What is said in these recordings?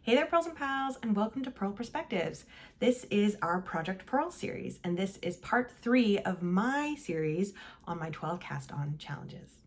Hey there, Purls and Pals, and welcome to Purl Perspectives. This is our Project Purl series, and this is part 3 of my series on my 12 Cast On challenges.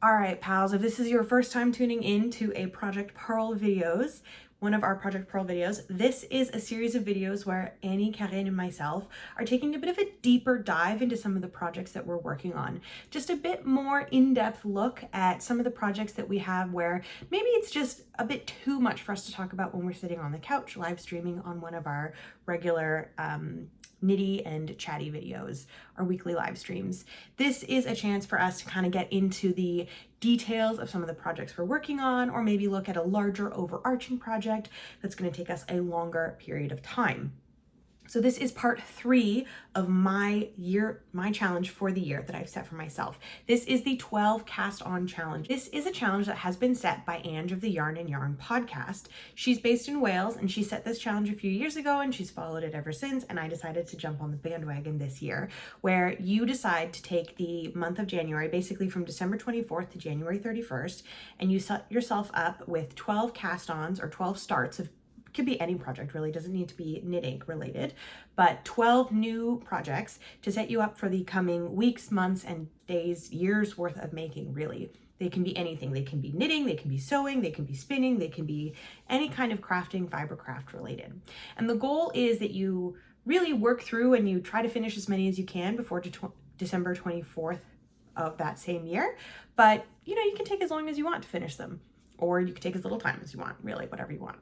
All right, pals, if this is your first time tuning in to a Project Purl videos, one of our Project Purl videos, this is a series of videos where Annie, Karen, and myself are taking a bit of a deeper dive into some of the projects that we're working on. Just a bit more in-depth look at some of the projects that we have where maybe it's just a bit too much for us to talk about when we're sitting on the couch live streaming on one of our regular nitty and chatty videos, our weekly live streams. This is a chance for us to kind of get into the details of some of the projects we're working on, or maybe look at a larger overarching project that's going to take us a longer period of time. So this is part 3 of my challenge for the year that I've set for myself. This is the 12 Cast On challenge. This is a challenge that has been set by Ange of the Yarn and Yarn podcast. She's based in Wales, and she set this challenge a few years ago, and she's followed it ever since. And I decided to jump on the bandwagon this year, where you decide to take the month of January, basically from December 24th to January 31st, and you set yourself up with 12 cast-ons or 12 starts of could be any project, really doesn't need to be knitting related, but 12 new projects to set you up for the coming weeks, months, and days, years worth of making, really. They can be anything. They can be knitting, they can be sewing, they can be spinning, they can be any kind of crafting, fiber craft related. And the goal is that you really work through and you try to finish as many as you can before December 24th of that same year. But you can take as long as you want to finish them, or you can take as little time as you want, really, whatever you want.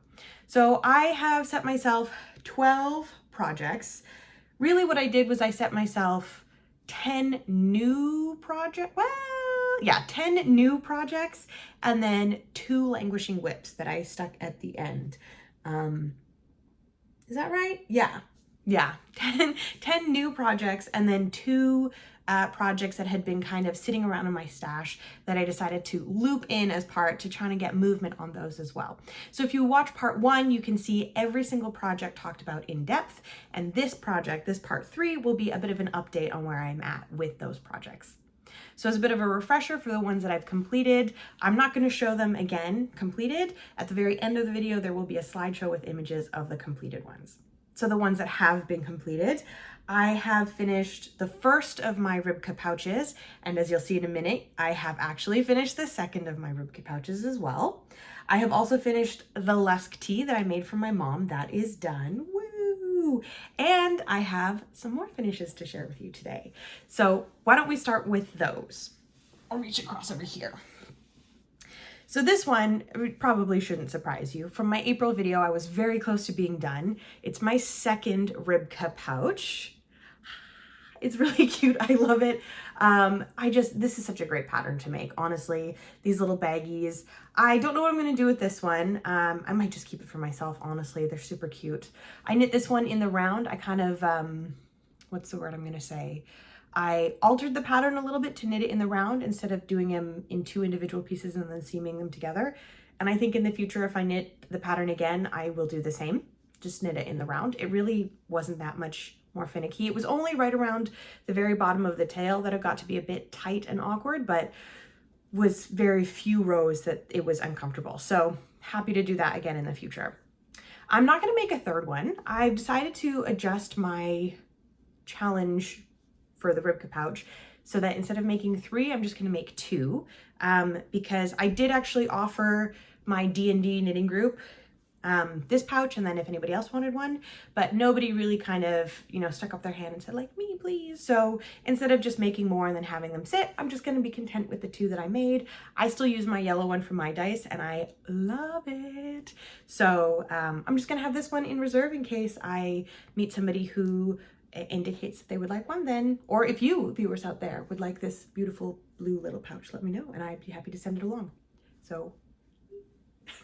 So I have set myself 12 projects. Really what I did was I set myself 10 new projects. 10 new projects, and then 2 languishing whips that I stuck at the end. Is that right? Yeah. 10 new projects, and then 2 projects that had been kind of sitting around in my stash that I decided to loop in as part to try to get movement on those as well. So if you watch part 1, you can see every single project talked about in depth, and this project, this part 3, will be a bit of an update on where I'm at with those projects. So as a bit of a refresher for the ones that I've completed, I'm not going to show them again completed. At the very end of the video, there will be a slideshow with images of the completed ones. So the ones that have been completed, I have finished the first of my Ribka pouches, and as you'll see in a minute, I have actually finished the second of my Ribka pouches as well. I have also finished the Lesk tee that I made for my mom. That is done. Woo! And I have some more finishes to share with you today. So why don't we start with those? I'll reach across over here. So this one probably shouldn't surprise you. From my April video, I was very close to being done. It's my second Ribka pouch. It's really cute. I love it. This is such a great pattern to make, honestly. These little baggies. I don't know what I'm going to do with this one. I might just keep it for myself, honestly. They're super cute. I knit this one in the round. I kind of, what's the word I'm going to say? I altered the pattern a little bit to knit it in the round instead of doing them in 2 individual pieces and then seaming them together. And I think in the future, if I knit the pattern again, I will do the same. Just knit it in the round. It really wasn't that much more finicky. It was only right around the very bottom of the tail that it got to be a bit tight and awkward, but was very few rows that it was uncomfortable. So happy to do that again in the future. I'm not going to make a third one. I've decided to adjust my challenge for the Ribka pouch so that instead of making 3, I'm just going to make 2, because I did actually offer my D&D knitting group this pouch, and then if anybody else wanted one, but nobody really kind of, stuck up their hand and said, like, me, please. So instead of just making more and then having them sit, I'm just going to be content with the 2 that I made. I still use my yellow one from my dice, and I love it. So I'm just going to have this one in reserve in case I meet somebody who indicates that they would like one then, or if you viewers out there would like this beautiful blue little pouch, let me know and I'd be happy to send it along. So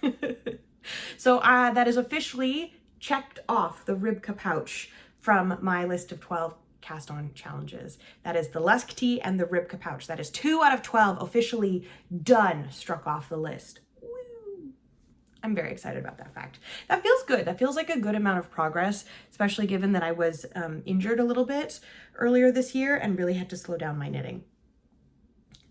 that is officially checked off the Ribka pouch from my list of 12 cast on challenges. That is the Lesk tee and the Ribka pouch. That is 2 out of 12 officially done, struck off the list. I'm very excited about that fact. That feels good. That feels like a good amount of progress, especially given that I was injured a little bit earlier this year and really had to slow down my knitting.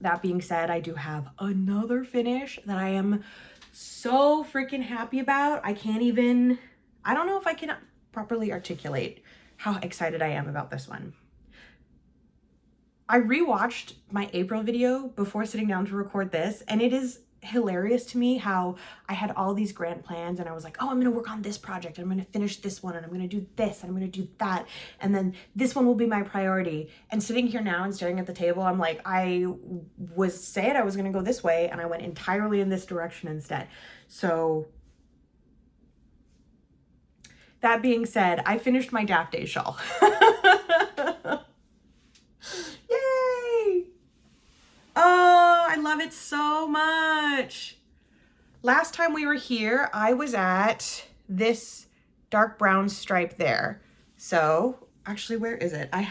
That being said, I do have another finish that I am so freaking happy about. I don't know if I can properly articulate how excited I am about this one. I rewatched my April video before sitting down to record this, and it is hilarious to me how I had all these grand plans and I was like, oh, I'm gonna work on this project, I'm gonna finish this one, and I'm gonna do this, and I'm gonna do that, and then this one will be my priority. And sitting here now and staring at the table, I'm like, I said I was gonna go this way and I went entirely in this direction instead. So that being said, I finished my Daft Day shawl. Yay! Oh, I love it so much. Last time we were here, I was at this dark brown stripe there. So actually, where is it? I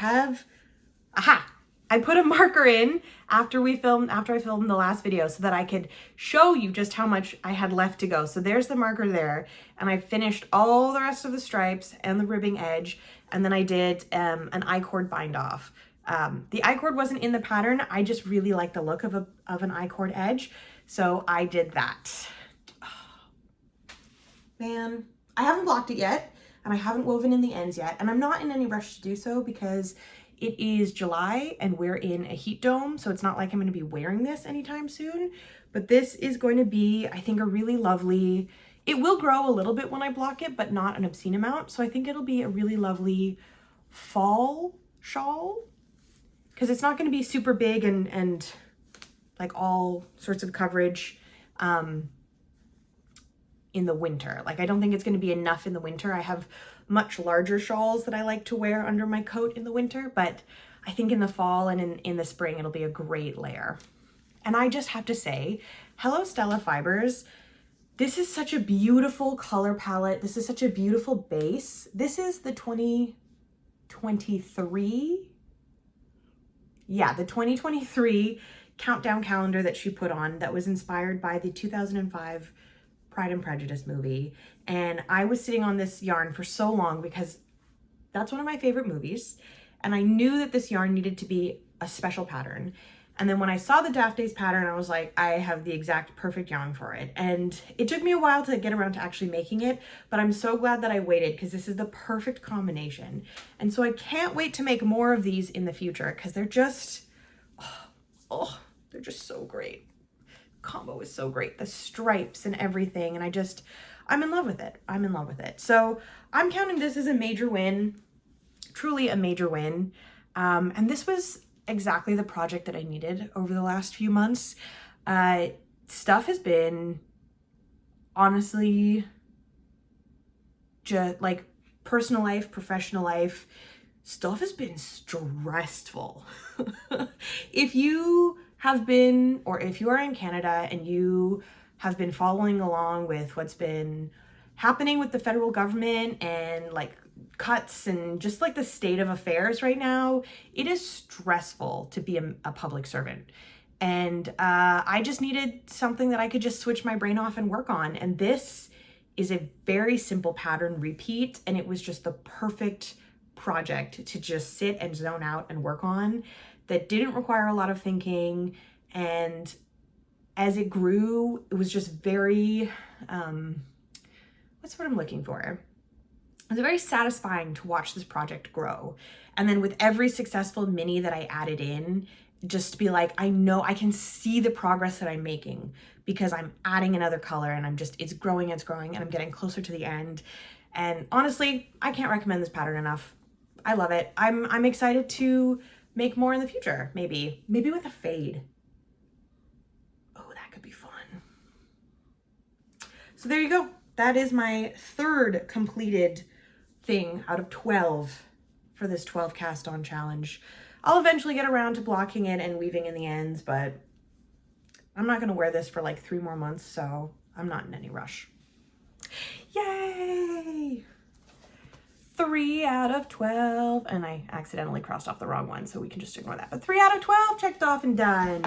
put a marker in after I filmed the last video so that I could show you just how much I had left to go. So there's the marker there, and I finished all the rest of the stripes and the ribbing edge, and then I did an I-cord bind off. The I-cord wasn't in the pattern. I just really like the look of an I-cord edge, so I did that. Oh, man, I haven't blocked it yet, and I haven't woven in the ends yet, and I'm not in any rush to do so because it is July and we're in a heat dome, so it's not like I'm going to be wearing this anytime soon. But this is going to be, I think, a really lovely, it will grow a little bit when I block it, but not an obscene amount. So I think it'll be a really lovely fall shawl, because it's not going to be super big and like all sorts of coverage in the winter. Like, I don't think it's going to be enough in the winter. I have much larger shawls that I like to wear under my coat in the winter, but I think in the fall and in the spring, it'll be a great layer. And I just have to say, hello Stella Fibers. This is such a beautiful color palette. This is such a beautiful base. This is the 2023. Yeah, the 2023 countdown calendar that she put on that was inspired by the 2005 Pride and Prejudice movie. And I was sitting on this yarn for so long because that's one of my favorite movies. And I knew that this yarn needed to be a special pattern. And then when I saw the Daft Days pattern, I was like, I have the exact perfect yarn for it. And it took me a while to get around to actually making it, but I'm so glad that I waited because this is the perfect combination. And so I can't wait to make more of these in the future because they're just, they're just so great. Combo is so great. The stripes and everything. And I'm in love with it. I'm in love with it. So I'm counting this as a major win, truly a major win. And this was exactly the project that I needed over the last few months. Stuff has been honestly just like personal life, professional life, stuff has been stressful. If you have been, or if you are in Canada and you have been following along with what's been happening with the federal government and like cuts and just like the state of affairs right now, it is stressful to be a public servant. And I just needed something that I could just switch my brain off and work on. And this is a very simple pattern repeat. And it was just the perfect project to just sit and zone out and work on that didn't require a lot of thinking. And as it grew, it was just very, what's what I'm looking for? It was very satisfying to watch this project grow. And then with every successful mini that I added in, just to be like, I know I can see the progress that I'm making because I'm adding another color and it's growing, and I'm getting closer to the end. And honestly, I can't recommend this pattern enough. I love it. I'm excited to make more in the future, maybe with a fade. Oh, that could be fun. So there you go. That is my third completed thing out of 12 for this 12 cast on challenge. I'll eventually get around to blocking it and weaving in the ends, but I'm not gonna wear this for like 3 more months, so I'm not in any rush. Yay! 3 out of 12, and I accidentally crossed off the wrong one, so we can just ignore that. But 3 out of 12 checked off and done.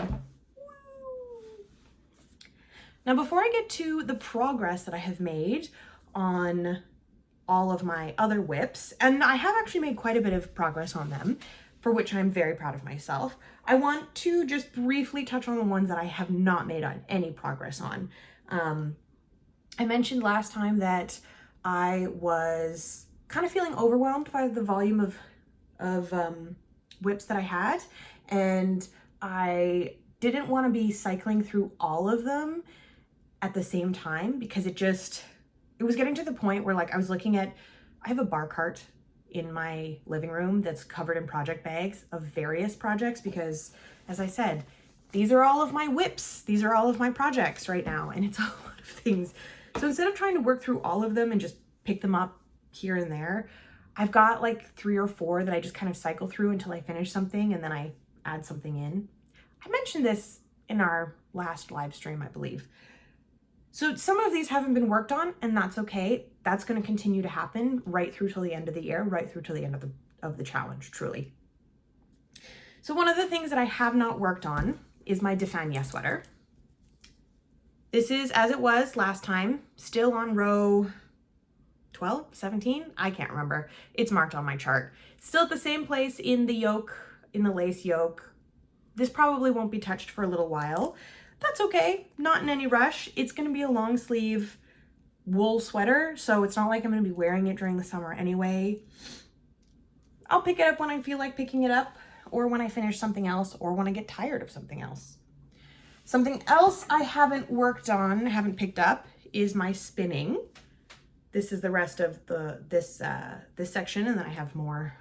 Woo. Now, before I get to the progress that I have made on all of my other whips, and I have actually made quite a bit of progress on them. for which I'm very proud of myself. I want to just briefly touch on the ones that I have not made any progress on. I mentioned last time that I was kind of feeling overwhelmed by the volume of whips that I had, and I didn't want to be cycling through all of them at the same time, because it was getting to the point where, like, I was looking at, I have a bar cart in my living room that's covered in project bags of various projects, because, as I said, these are all of my whips. These are all of my projects right now, and it's a lot of things. So instead of trying to work through all of them and just pick them up here and there, I've got like 3 or 4 that I just kind of cycle through until I finish something, and then I add something in. I mentioned this in our last live stream, I believe. So some of these haven't been worked on, and that's okay. That's going to continue to happen right through till the end of the year, right through till the end of the challenge, truly. So one of the things that I have not worked on is my Defania sweater. This is as it was last time, still on row 12, 17, I can't remember. It's marked on my chart. Still at the same place in the yoke, in the lace yoke. This probably won't be touched for a little while. That's okay, not in any rush. It's gonna be a long sleeve wool sweater, so it's not like I'm gonna be wearing it during the summer anyway. I'll pick it up when I feel like picking it up, or when I finish something else, or when I get tired of something else. Something else I haven't worked on, haven't picked up, is my spinning. This is the rest of this section, and then I have more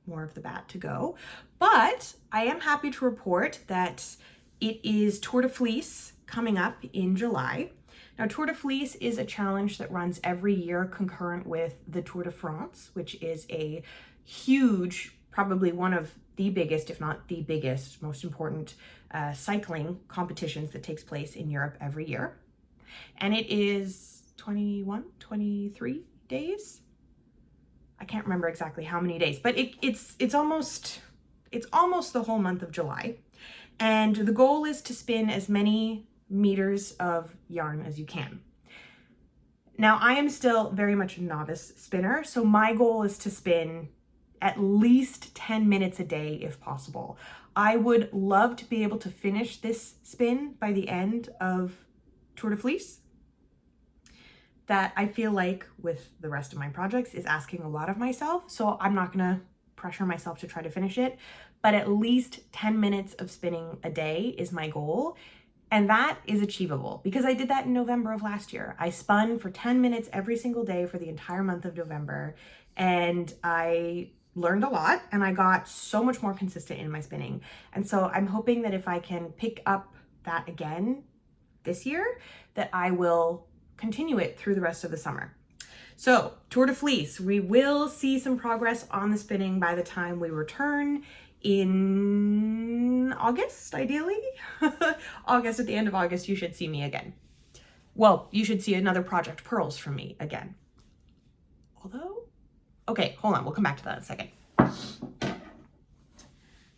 of the bat to go. But I am happy to report that it is Tour de Fleece coming up in July. Now, Tour de Fleece is a challenge that runs every year concurrent with the Tour de France, which is a huge, probably one of the biggest, if not the biggest, most important cycling competitions that takes place in Europe every year. And it is 21, 23 days. I can't remember exactly how many days, but it's almost the whole month of July. And the goal is to spin as many meters of yarn as you can. Now, I am still very much a novice spinner, so my goal is to spin at least 10 minutes a day if possible. I would love to be able to finish this spin by the end of Tour de Fleece. That I feel like with the rest of my projects is asking a lot of myself, so I'm not gonna pressure myself to try to finish it, but at least 10 minutes of spinning a day is my goal. And that is achievable because I did that in November of last year. I spun for 10 minutes every single day for the entire month of November, and I learned a lot, and I got so much more consistent in my spinning. And so I'm hoping that if I can pick up that again this year, that I will continue it through the rest of the summer. So Tour de Fleece, we will see some progress on the spinning by the time we return in August, ideally. August, at the end of August, you should see me again. Well, you should see another project Purls from me again. Although, okay, hold on, we'll come back to that in a second.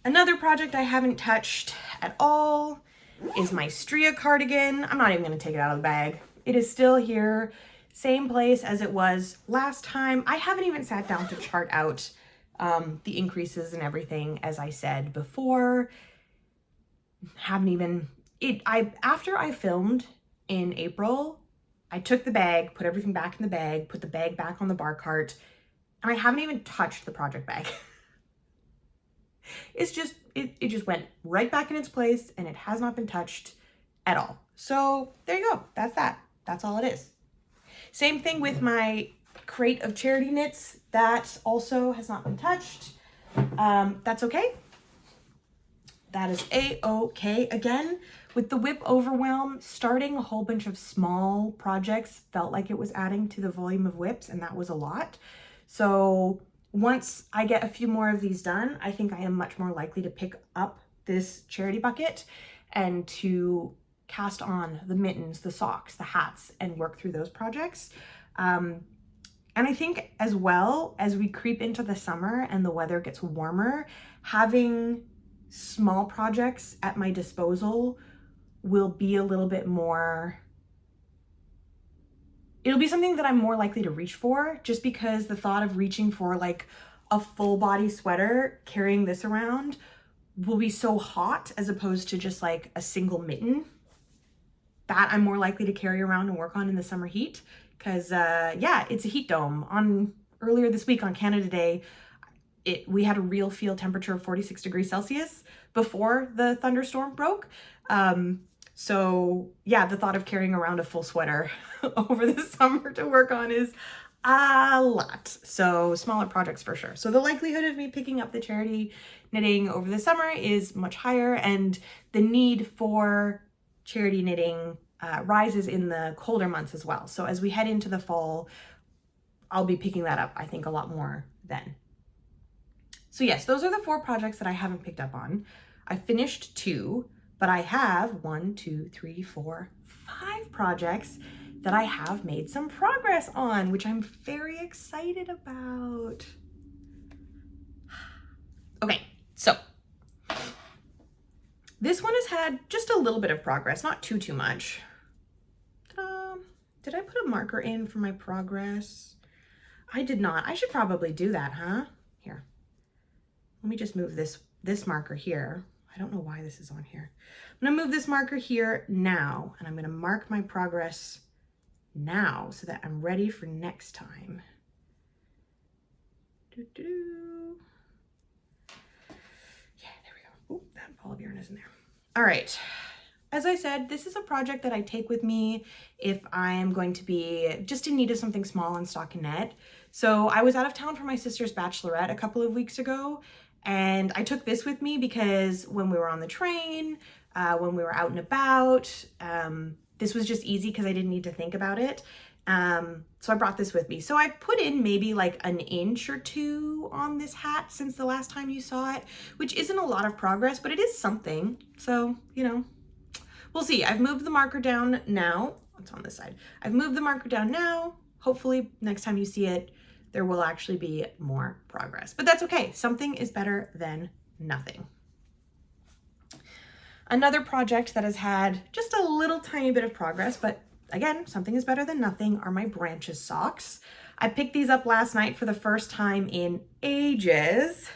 Another project I haven't touched at all is my Stria cardigan. I'm not even gonna take it out of the bag. It is still here, same place as it was last time. I haven't even sat down to chart out the increases and everything, as I said before. After I filmed in April, I took the bag, put everything back in the bag, put the bag back on the bar cart, and I haven't even touched the project bag. It just went right back in its place, and it has not been touched at all. So there you go. That's that. That's all it is. Same thing with my crate of charity knits. That also has not been touched. That's okay. That is a-okay. Again, with the whip overwhelm, starting a whole bunch of small projects felt like it was adding to the volume of whips, and that was a lot. So once I get a few more of these done, I think I am much more likely to pick up this charity bucket and to cast on the mittens, the socks, the hats, and work through those projects. And I think as well, as we creep into the summer and the weather gets warmer, having small projects at my disposal will be a little bit more, it'll be something that I'm more likely to reach for, just because the thought of reaching for like a full body sweater carrying this around will be so hot as opposed to just like a single mitten. That I'm more likely to carry around and work on in the summer heat. Cause yeah, it's a heat dome. Earlier this week on Canada Day, we had a real field temperature of 46 degrees Celsius before the thunderstorm broke. So yeah, the thought of carrying around a full sweater over the summer to work on is a lot. So smaller projects for sure. So the likelihood of me picking up the charity knitting over the summer is much higher, and the need for charity knitting rises in the colder months as well. So as we head into the fall, I'll be picking that up, I think, a lot more then. So yes, those are the 4 projects that I haven't picked up on. I finished 2, but I have 1, 2, 3, 4, 5 projects that I have made some progress on, which I'm very excited about. Okay, so this one has had just a little bit of progress, not too much. Did I put a marker in for my progress? I did not. I should probably do that, huh? Here. Let me just move this marker here. I don't know why this is on here. I'm gonna move this marker here now, and I'm gonna mark my progress now so that I'm ready for next time. Yeah, there we go. Ooh, that ball of yarn isn't there. All right. As I said, this is a project that I take with me if I am going to be just in need of something small and stockinette. So I was out of town for my sister's bachelorette a couple of weeks ago, and I took this with me because when we were on the train, when we were out and about, this was just easy because I didn't need to think about it. So I brought this with me. So I put in maybe like an inch or 2 on this hat since the last time you saw it, which isn't a lot of progress, but it is something. So, you know, we'll see. I've moved the marker down now. It's on this side. I've moved the marker down now. Hopefully next time you see it, there will actually be more progress, but that's okay. Something is better than nothing. Another project that has had just a little tiny bit of progress, but again, something is better than nothing, are my branches socks. I picked these up last night for the first time in ages.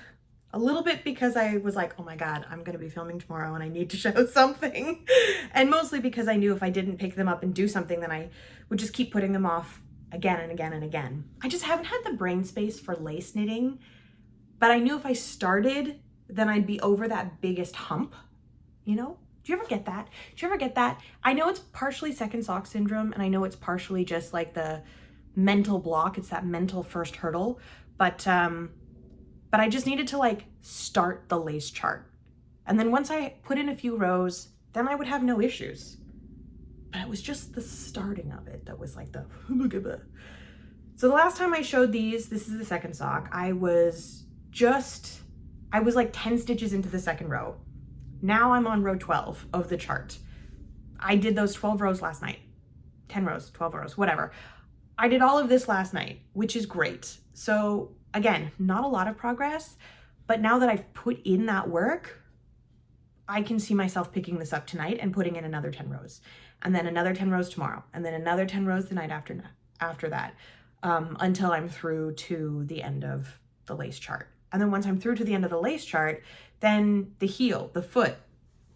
A little bit because I was like, oh my God, I'm gonna be filming tomorrow and I need to show something. And mostly because I knew if I didn't pick them up and do something, then I would just keep putting them off again and again and again. I just haven't had the brain space for lace knitting, but I knew if I started, then I'd be over that biggest hump, you know? Do you ever get that? Do you ever get that? I know it's partially second sock syndrome, and I know it's partially just like the mental block. It's that mental first hurdle, but I just needed to like start the lace chart. And then once I put in a few rows, then I would have no issues. But it was just the starting of it that was like the So the last time I showed these, this is the second sock, I was like 10 stitches into the second row. Now I'm on row 12 of the chart. I did those 12 rows last night. 10 rows, 12 rows, whatever. I did all of this last night, which is great. So again, not a lot of progress, but now that I've put in that work, I can see myself picking this up tonight and putting in another 10 rows, and then another 10 rows tomorrow, and then another 10 rows the night after that, until I'm through to the end of the lace chart. And then once I'm through to the end of the lace chart, then the heel, the foot,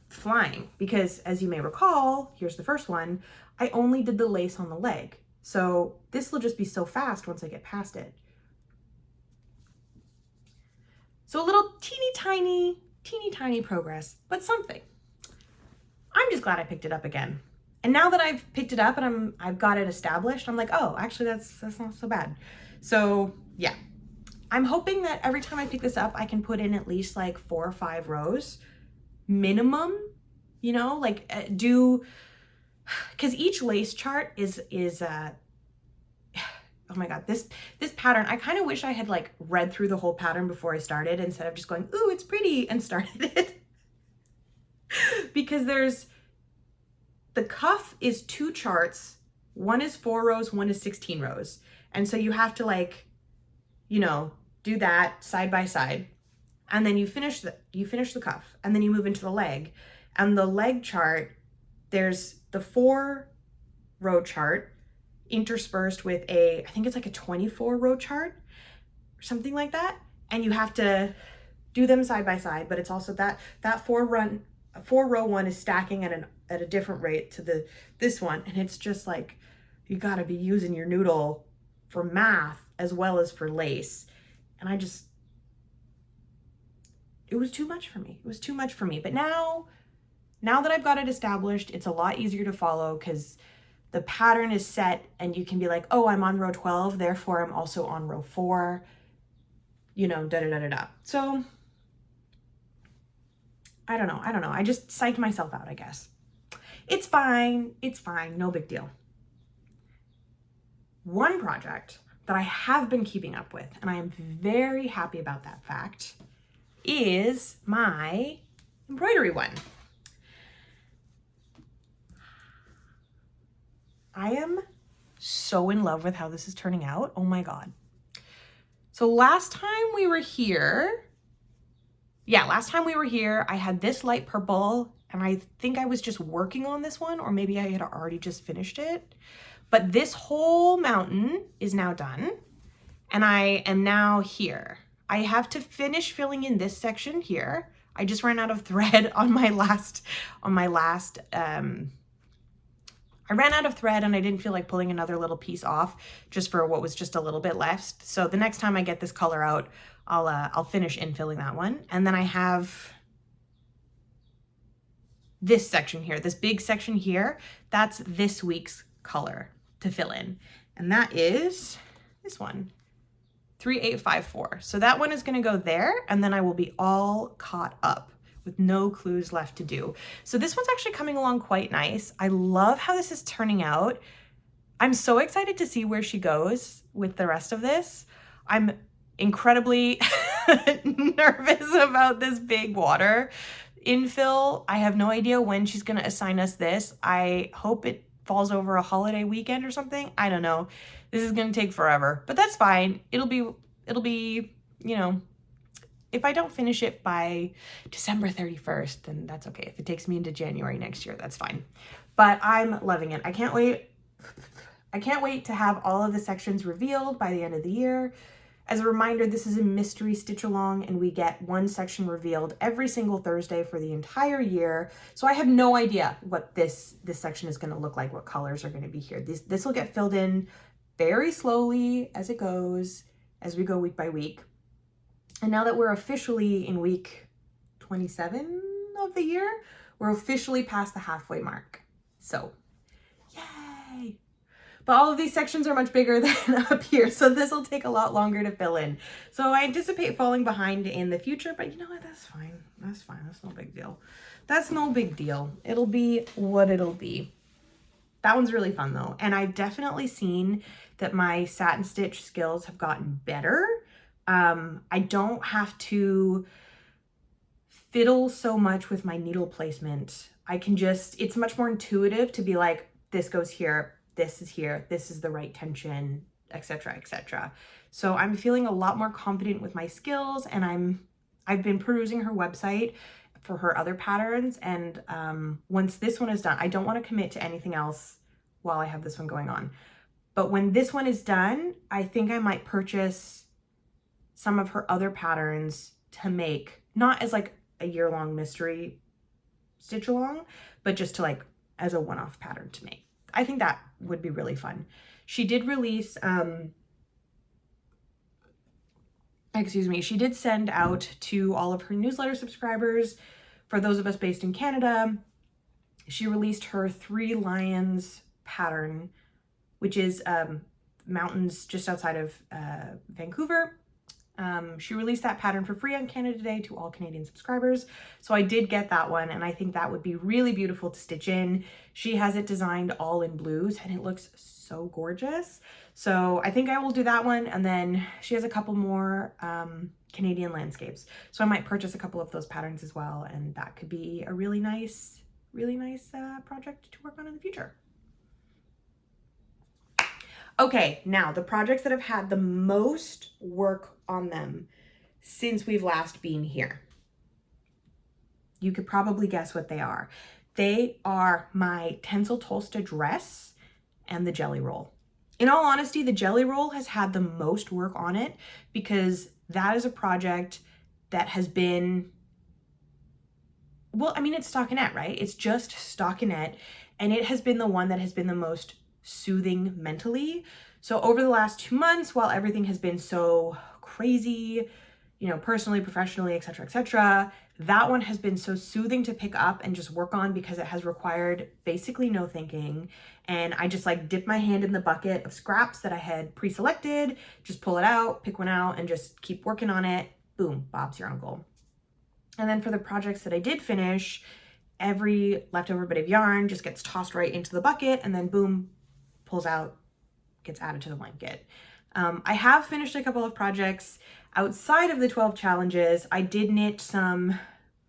flying. Because as you may recall, here's the first one, I only did the lace on the leg. So this will just be so fast once I get past it. So a little teeny tiny progress, but something. I'm just glad I picked it up again. And now that I've picked it up and I've got it established, I'm like, oh, actually that's not so bad. So yeah, I'm hoping that every time I pick this up, I can put in at least like 4 or 5 rows minimum, you know, like because each lace chart is oh my God, this pattern, I kind of wish I had like read through the whole pattern before I started instead of just going, ooh, it's pretty, and started it. Because the cuff is 2 charts. One is 4 rows, one is 16 rows. And so you have to like, you know, do that side by side. And then you finish the cuff, and then you move into the leg. And the leg chart, there's the 4 row chart interspersed with I think it's like a 24 row chart or something like that. and you have to do them side by side, but it's also that four row one is stacking at a different rate to this one, and it's just like you got to be using your noodle for math as well as for lace, and it was too much for me. It was too much for me. But now that I've got it established, it's a lot easier to follow because the pattern is set and you can be like, oh, I'm on row 12, therefore I'm also on row 4, you know, da-da-da-da-da. So I don't know. I just psyched myself out, I guess. It's fine. It's fine. No big deal. One project that I have been keeping up with, and I am very happy about that fact, is my embroidery one. I am so in love with how this is turning out. Oh my God. So last time we were here, I had this light purple, and I think I was just working on this one, or maybe I had already just finished it. But this whole mountain is now done, and I am now here. I have to finish filling in this section here. I just ran out of thread on my last, I ran out of thread and I didn't feel like pulling another little piece off just for what was just a little bit left. So the next time I get this color out, I'll finish infilling that one. And then I have this section here, this big section here. That's this week's color to fill in. And that is this one, 3854. So that one is going to go there, and then I will be all caught up with no clues left to do. So this one's actually coming along quite nice. I love how this is turning out. I'm so excited to see where she goes with the rest of this. I'm incredibly nervous about this big water infill. I have no idea when she's going to assign us this. I hope it falls over a holiday weekend or something. I don't know. This is going to take forever, but that's fine. It'll be, you know, if I don't finish it by December 31st, then that's okay. If it takes me into January next year, that's fine. But I'm loving it. I can't wait. I can't wait to have all of the sections revealed by the end of the year. As a reminder, this is a mystery stitch along, and we get one section revealed every single Thursday for the entire year. So I have no idea what this section is going to look like, what colors are going to be here. This will get filled in very slowly as it goes, as we go week by week. And now that we're officially in week 27 of the year, we're officially past the halfway mark. So, yay! But all of these sections are much bigger than up here, so this will take a lot longer to fill in. So I anticipate falling behind in the future, but you know what? That's fine. That's fine. That's no big deal. That's no big deal. It'll be what it'll be. That one's really fun though. And I've definitely seen that my satin stitch skills have gotten better. I don't have to fiddle so much with my needle placement. I can just, it's much more intuitive to be like, this goes here, this is here, this is the right tension, etc., etc. So I'm feeling a lot more confident with my skills, and I've been perusing her website for her other patterns, and once this one is done, I don't want to commit to anything else while I have this one going on. But when this one is done, I think I might purchase some of her other patterns to make, not as like a year-long mystery stitch along, but just to like as a one-off pattern to make. I think that would be really fun. She did release, she did send out to all of her newsletter subscribers, for those of us based in Canada, she released her 3 Lions pattern, which is mountains just outside of Vancouver. She released that pattern for free on Canada Day to all Canadian subscribers. So I did get that one, and I think that would be really beautiful to stitch in. She has it designed all in blues, and it looks so gorgeous. So I think I will do that one. And then she has a couple more Canadian landscapes. So I might purchase a couple of those patterns as well. And that could be a really nice project to work on in the future. Okay, now the projects that have had the most work on them since we've last been here. You could probably guess what they are. They are my Tencel Tolsta dress and the jelly roll. In all honesty, the jelly roll has had the most work on it because that is a project that has been, well, I mean, it's stockinette, right? It's just stockinette, and it has been the one that has been the most soothing mentally. So over the last 2 months, while everything has been so crazy, you know, personally, professionally, etc., that one has been so soothing to pick up and just work on because it has required basically no thinking. And I just like dip my hand in the bucket of scraps that I had pre-selected, just pull it out, pick one out, and just keep working on it. Boom, Bob's your uncle. And then for the projects that I did finish, every leftover bit of yarn just gets tossed right into the bucket, and then boom, pulls out, gets added to the blanket. I have finished a couple of projects outside of the 12 challenges. I did knit some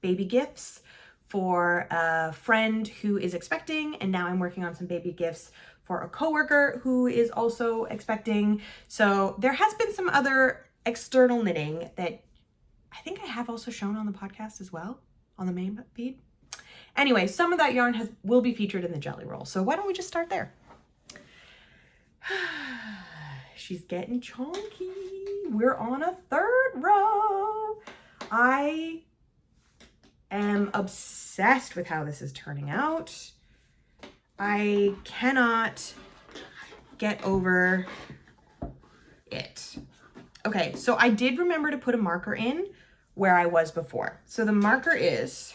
baby gifts for a friend who is expecting, and now I'm working on some baby gifts for a coworker who is also expecting. So there has been some other external knitting that I think I have also shown on the podcast as well, on the main feed. Anyway, some of that yarn will be featured in the jelly roll. So why don't we just start there? She's getting chonky. We're on a 3rd row. I am obsessed with how this is turning out. I cannot get over it. Okay, so I did remember to put a marker in where I was before. So the marker is,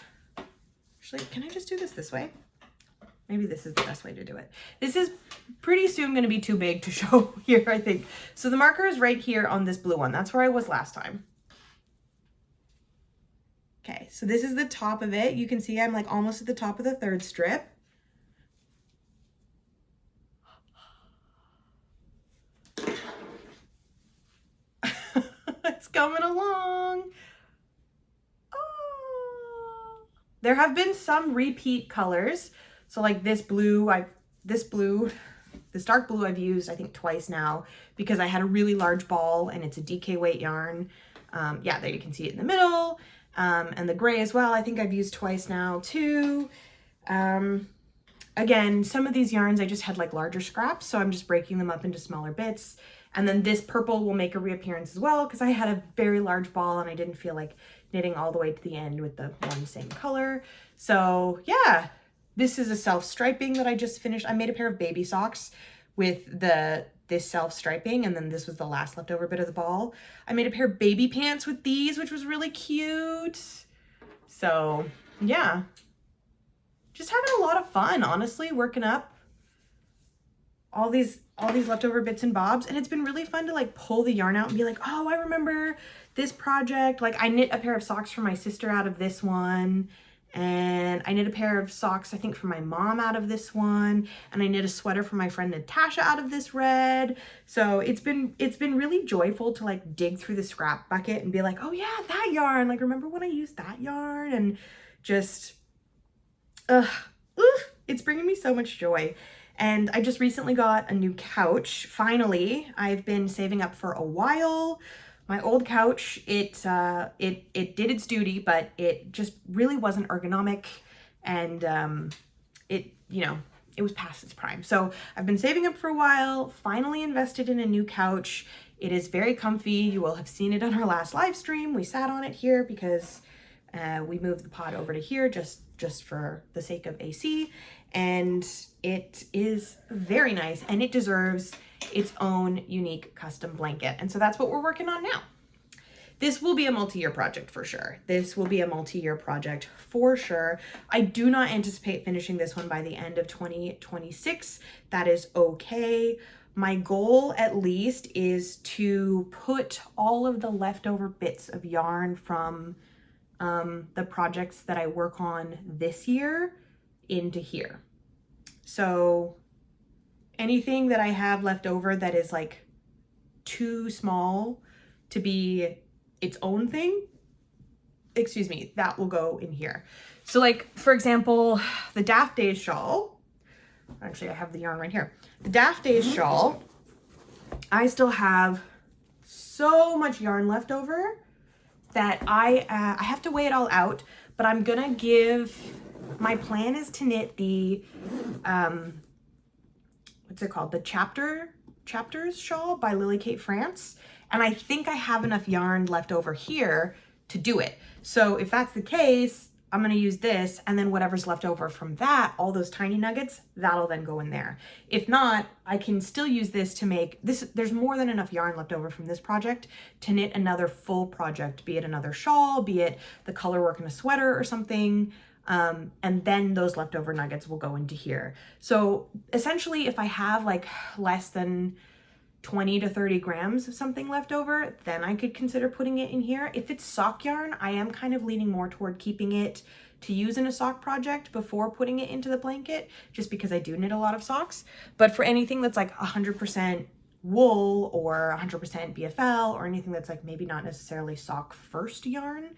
actually, can I just do this way? Maybe this is the best way to do it. This is pretty soon going to be too big to show here, I think. So the marker is right here on this blue one. That's where I was last time. Okay, so this is the top of it. You can see I'm like almost at the top of the 3rd strip. It's coming along. Oh. There have been some repeat colors. So like this dark blue I've used I think twice now because I had a really large ball and it's a DK weight yarn. Yeah, there you can see it in the middle. And the gray as well, I think I've used twice now too. Again, some of these yarns I just had like larger scraps, so I'm just breaking them up into smaller bits. And then this purple will make a reappearance as well because I had a very large ball and I didn't feel like knitting all the way to the end with the one same color. So yeah, this is a self-striping that I just finished. I made a pair of baby socks with this self-striping, and then this was the last leftover bit of the ball. I made a pair of baby pants with these, which was really cute. So yeah, just having a lot of fun, honestly, working up all these leftover bits and bobs. And it's been really fun to like pull the yarn out and be like, oh, I remember this project. Like I knit a pair of socks for my sister out of this one. And I knit a pair of socks, I think, for my mom out of this one. And I knit a sweater for my friend Natasha out of this red. So it's been really joyful to like dig through the scrap bucket and be like, oh yeah, that yarn. Like, remember when I used that yarn? And just, it's bringing me so much joy. And I just recently got a new couch. Finally, I've been saving up for a while. My old couch, it did its duty, but it just really wasn't ergonomic, and it was past its prime. So I've been saving up for a while, finally invested in a new couch. It is very comfy. You will have seen it on our last live stream. We sat on it here because we moved the pod over to here just for the sake of AC, and it is very nice, and it deserves its own unique custom blanket. And so that's what we're working on now. This will be a multi-year project for sure. I do not anticipate finishing this one by the end of 2026. That is okay. My goal at least is to put all of the leftover bits of yarn from the projects that I work on this year into here. So anything that I have left over that is like too small to be its own thing, that will go in here. So like, for example, the Daft Days shawl, actually I have the yarn right here. The Daft Days shawl, I still have so much yarn left over that I have to weigh it all out, but I'm gonna my plan is to knit the, what's it called? The Chapters shawl by Lily Kate France. And I think I have enough yarn left over here to do it. So if that's the case, I'm gonna use this, and then whatever's left over from that, all those tiny nuggets, that'll then go in there. If not, I can still use this to make this. There's more than enough yarn left over from this project to knit another full project, be it another shawl, be it the color work in a sweater or something. And then those leftover nuggets will go into here. So essentially, if I have like less than 20 to 30 grams of something left over, then I could consider putting it in here. If it's sock yarn, I am kind of leaning more toward keeping it to use in a sock project before putting it into the blanket, just because I do knit a lot of socks. But for anything that's like 100% wool or 100% BFL or anything that's like maybe not necessarily sock first yarn,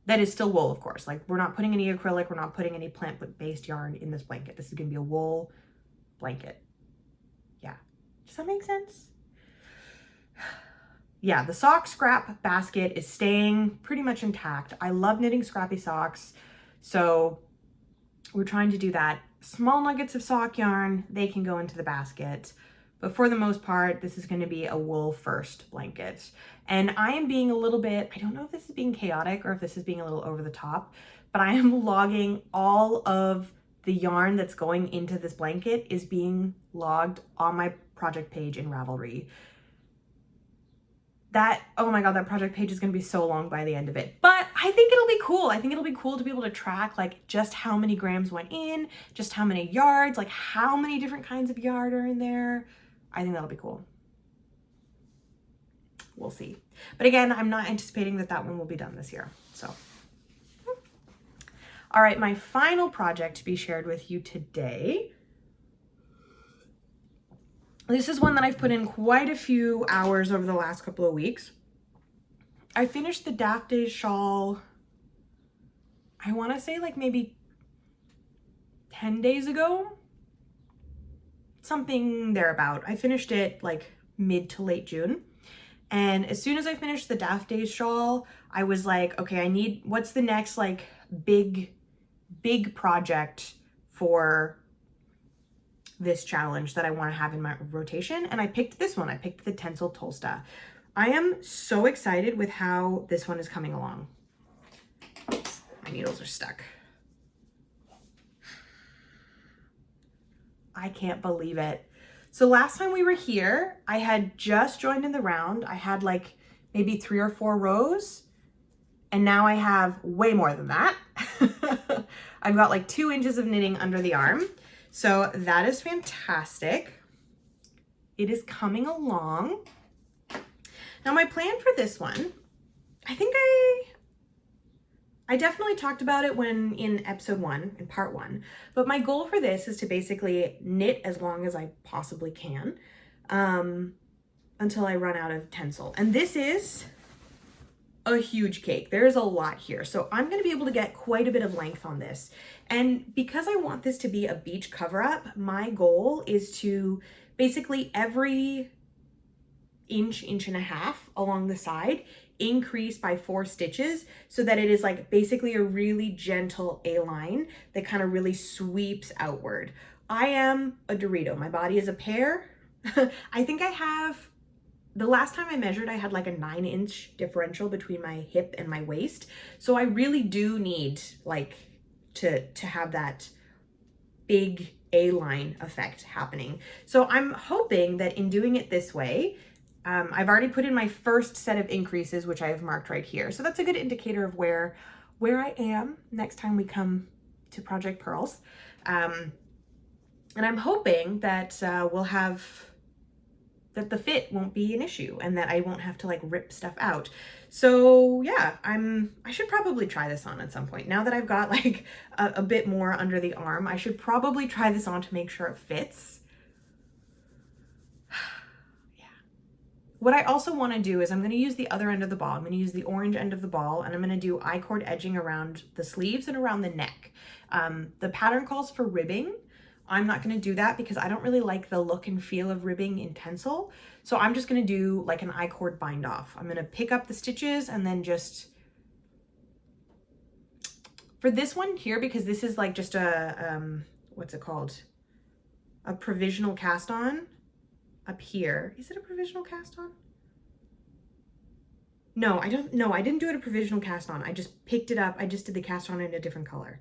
that is still wool, of course. Like, we're not putting any acrylic, we're not putting any plant-based yarn in this blanket. This is gonna be a wool blanket. Yeah. Does that make sense? Yeah, the sock scrap basket is staying pretty much intact. I love knitting scrappy socks, so we're trying to do that. Small nuggets of sock yarn, they can go into the basket. But for the most part, this is gonna be a wool first blanket. And I am being a little bit, I don't know if this is being chaotic or if this is being a little over the top, but I am logging all of the yarn that's going into this blanket is being logged on my project page in Ravelry. That, oh my God, that project page is gonna be so long by the end of it. But I think it'll be cool. I think it'll be cool to be able to track like just how many grams went in, just how many yards, like how many different kinds of yarn are in there. I think that'll be cool. We'll see. But again, I'm not anticipating that that one will be done this year, so. All right, my final project to be shared with you today. This is one that I've put in quite a few hours over the last couple of weeks. I finished the Daft Days shawl, I wanna say like maybe 10 days ago, something thereabout. I finished it like mid to late June. And as soon as I finished the Daft Days shawl, I was like, okay, what's the next like big project for this challenge that I want to have in my rotation? And I picked this one. I picked the Tencel Tolsta. I am so excited with how this one is coming along. My needles are stuck. I can't believe it. So last time we were here, I had just joined in the round. I had like maybe 3 or 4 rows, and now I have way more than that. I've got like 2 inches of knitting under the arm. So that is fantastic. It is coming along. Now my plan for this one, I think I definitely talked about it when in episode 1, in part 1, but my goal for this is to basically knit as long as I possibly can until I run out of Tencel. And this is a huge cake. There's a lot here. So I'm going to be able to get quite a bit of length on this. And because I want this to be a beach cover up, my goal is to basically every inch and a half along the side increase by 4 stitches so that it is like basically a really gentle A-line that kind of really sweeps outward. I am a Dorito. My body is a pear. I think I have, the last time I measured, I had like a 9-inch differential between my hip and my waist. So I really do need like to have that big A-line effect happening. So I'm hoping that in doing it this way, I've already put in my first set of increases, which I have marked right here. So that's a good indicator of where I am next time we come to Project Purls. And I'm hoping that we'll have, that the fit won't be an issue and that I won't have to like rip stuff out. So yeah, I should probably try this on at some point. Now that I've got like a bit more under the arm, I should probably try this on to make sure it fits. What I also want to do is I'm going to use the other end of the ball. I'm going to use the orange end of the ball, and I'm going to do I-cord edging around the sleeves and around the neck. The pattern calls for ribbing. I'm not going to do that because I don't really like the look and feel of ribbing in Tencel. So I'm just going to do like an I-cord bind off. I'm going to pick up the stitches and then just, for this one here, because this is like just a, what's it called? A provisional cast on. Up here. Is it a provisional cast on? No, I didn't do it a provisional cast on. I just picked it up. I just did the cast on in a different color.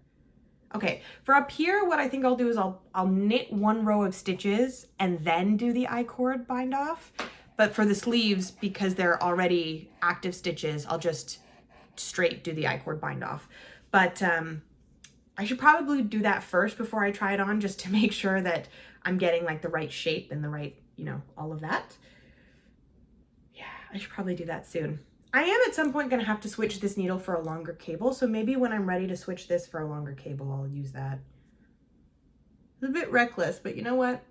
Okay, for up here, what I think I'll do is I'll knit 1 row of stitches and then do the I-cord bind off. But for the sleeves, because they're already active stitches, I'll just straight do the I-cord bind off. But I should probably do that first before I try it on, just to make sure that I'm getting like the right shape and the right, you know, all of that. Yeah, I should probably do that soon. I am at some point gonna have to switch this needle for a longer cable, so maybe when I'm ready to switch this for a longer cable, I'll use that. It's a bit reckless, but you know what?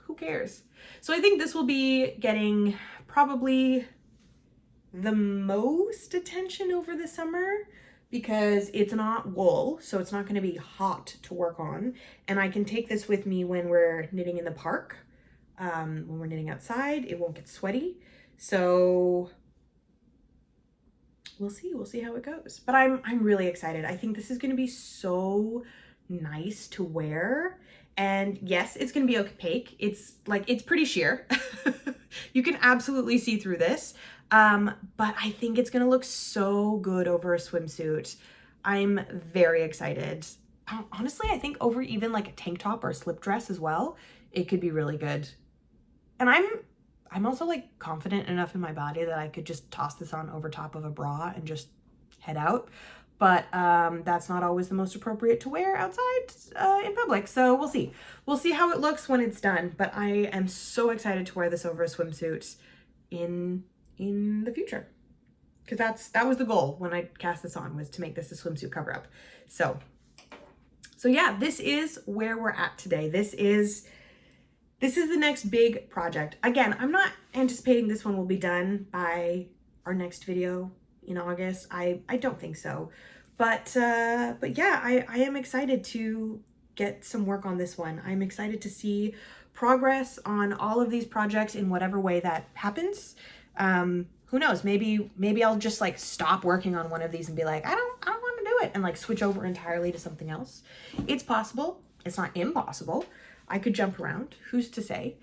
Who cares? So I think this will be getting probably the most attention over the summer because it's not wool, so it's not gonna be hot to work on. And I can take this with me when we're knitting in the park. When we're knitting outside, it won't get sweaty. So we'll see how it goes. But I'm really excited. I think this is gonna be so nice to wear. And yes, it's gonna be opaque. It's pretty sheer. You can absolutely see through this. But I think it's gonna look so good over a swimsuit. I'm very excited. Honestly, I think over even like a tank top or a slip dress as well, it could be really good. And I'm also like confident enough in my body that I could just toss this on over top of a bra and just head out. But that's not always the most appropriate to wear outside in public. So we'll see. We'll see how it looks when it's done. But I am so excited to wear this over a swimsuit in the future. Because that was the goal when I cast this on, was to make this a swimsuit cover up. So yeah, this is where we're at today. This is the next big project. Again, I'm not anticipating this one will be done by our next video in August. I don't think so. But yeah, I am excited to get some work on this one. I'm excited to see progress on all of these projects in whatever way that happens. Who knows? Maybe I'll just like stop working on one of these and be like, I don't want to do it, and like switch over entirely to something else. It's possible. It's not impossible. I could jump around. Who's to say?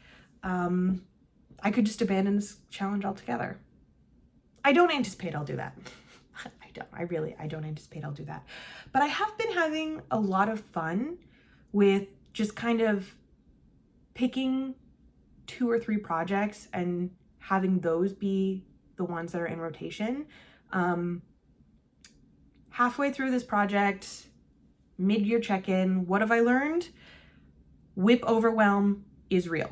I could just abandon this challenge altogether. I don't anticipate I'll do that. I don't anticipate I'll do that. But I have been having a lot of fun with just kind of picking 2 or 3 projects and having those be the ones that are in rotation. Halfway through this project, mid-year check-in, what have I learned? Whip overwhelm is real.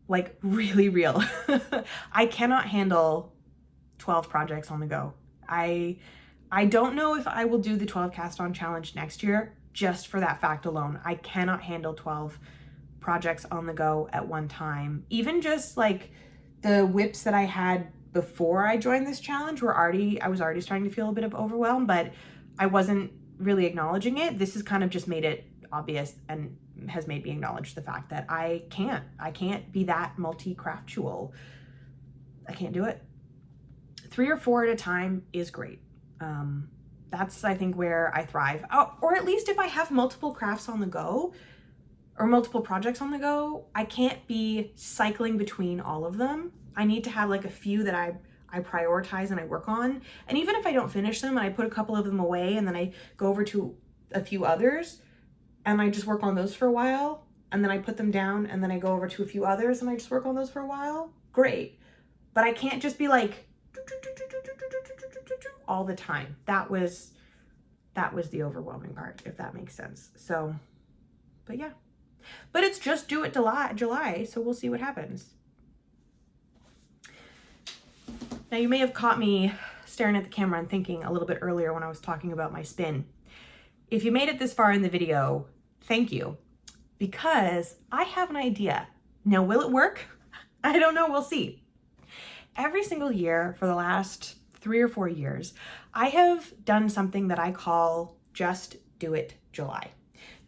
Like really real. I cannot handle 12 projects on the go. I don't know if I will do the 12 cast on challenge next year, just for that fact alone. I cannot handle 12 projects on the go at one time. Even just like the whips that I had before I joined this challenge I was already starting to feel a bit of overwhelm, but I wasn't really acknowledging it. This has kind of just made it obvious and has made me acknowledge the fact that I can't be that multi-craftual. I can't do it. 3 or 4 at a time is great. That's, I think, where I thrive. Or at least if I have multiple crafts on the go or multiple projects on the go, I can't be cycling between all of them. I need to have like a few that I prioritize and I work on. And even if I don't finish them and I put a couple of them away and then I go over to a few others and I just work on those for a while, and then I put them down and then I go over to a few others and I just work on those for a while, great. But I can't just be like all the time. That was the overwhelming part, if that makes sense. So, but yeah. But it's just do it July, so we'll see what happens. Now you may have caught me staring at the camera and thinking a little bit earlier when I was talking about my spin. If you made it this far in the video, thank you, because I have an idea. Now, will it work? I don't know, we'll see. Every single year for the last 3 or 4 years, I have done something that I call Just Do It July.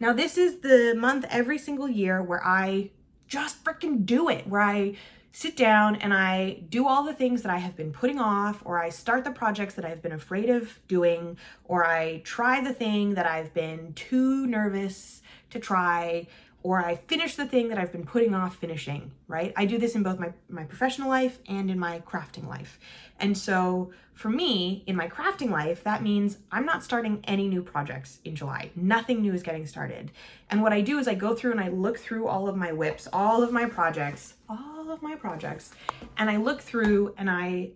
Now, this is the month every single year where I just freaking do it, where I sit down and I do all the things that I have been putting off, or I start the projects that I've been afraid of doing, or I try the thing that I've been too nervous to try, or I finish the thing that I've been putting off finishing, right? I do this in both my professional life and in my crafting life. And so for me, in my crafting life, that means I'm not starting any new projects in July. Nothing new is getting started. And what I do is I go through and I look through all of my WIPs, all of my projects, and I look through and I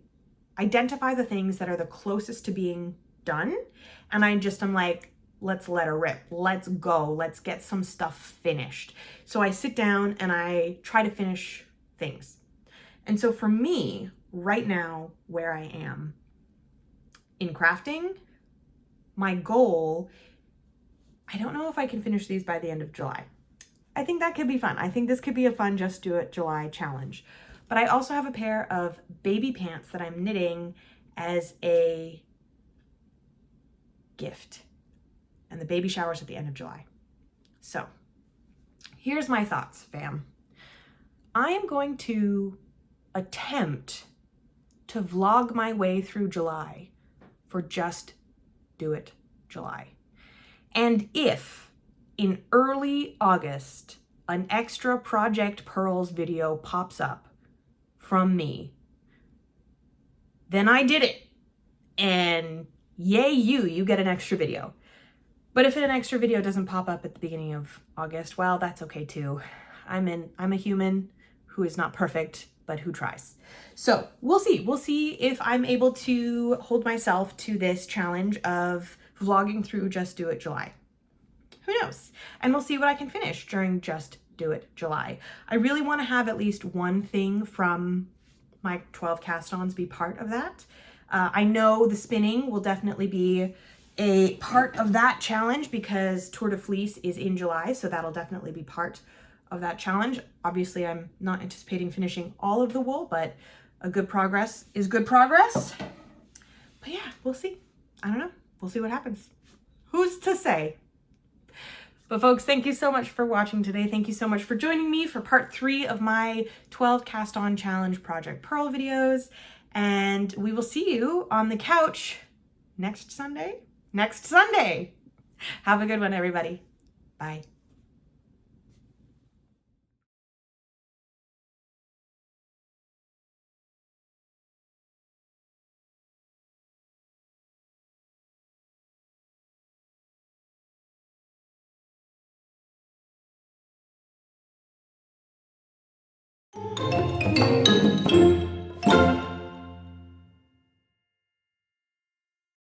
identify the things that are the closest to being done. And I'm like, let's let her rip. Let's go. Let's get some stuff finished. So I sit down and I try to finish things. And so for me, right now, where I am in crafting, my goal, I don't know if I can finish these by the end of July. I think that could be fun. I think this could be a fun Just Do It July challenge. But I also have a pair of baby pants that I'm knitting as a gift. And the baby shower's at the end of July. So here's my thoughts, fam. I am going to attempt to vlog my way through July for Just Do It July. And if in early August, an extra Project Purls video pops up from me, then I did it. And yay you get an extra video. But if an extra video doesn't pop up at the beginning of August, well, that's okay too. I'm a human who is not perfect, but who tries. So we'll see. We'll see if I'm able to hold myself to this challenge of vlogging through Just Do It July. Who knows? And we'll see what I can finish during Just Do It July. I really want to have at least one thing from my 12 cast ons be part of that. I know the spinning will definitely be a part of that challenge because Tour de Fleece is in July, so that'll definitely be part of that challenge. Obviously, I'm not anticipating finishing all of the wool, but a good progress is good progress. But yeah, we'll see. I don't know. We'll see what happens. Who's to say? But folks, thank you so much for watching today. Thank you so much for joining me for part 3 of my 12 Cast On Challenge Project Purl videos. And we will see you on the couch next Sunday. Have a good one, everybody. Bye.